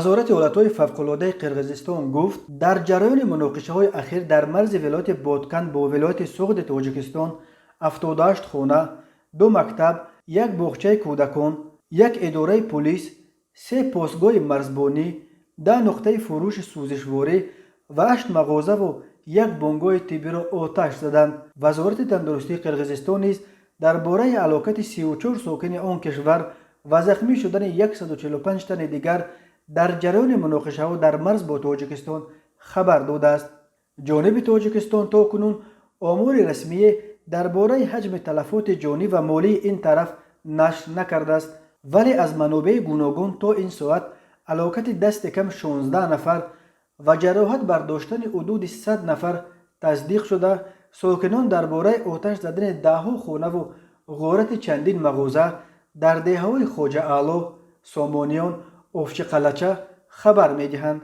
وزارت حالتهای فوق‌العاده قرقیزستان گفت در جریان مناقشه‌های اخیر در مرز ولایت بادکن با ولایت سوغد تاجیکستان 78 خانه، 2 مکتب، 1 باغچه کودکان، 1 اداره پلیس، 3 پاسگاه مرزبانی، 10 نقطه فروش سوزشواری و 8 مغازه و 1 بنگاه طبی را آتش زدند. وزارت تندرستی قرقیزستان نیز درباره هلاکت 34 ساکن آن کشور و زخمی شدن 145 تن دیگر در جریان مناقشه‌ها در مرز با تاجیکستان خبر داده است. جانب تاجیکستان تاکنون آمار رسمی درباره حجم تلفات جانی و مالی این طرف نشر نکرده است، ولی از منابع گوناگون تا این ساعت هلاکت دست کم 16 نفر و جراحت برداشتن حدود 100 نفر تصدیق شده. ساکنان درباره آتش زدن دهها خانه و غارت چندین مغازه در دهه‌های خواجه اعلی، سامانیان، افچ قلچه خبر می‌دهند.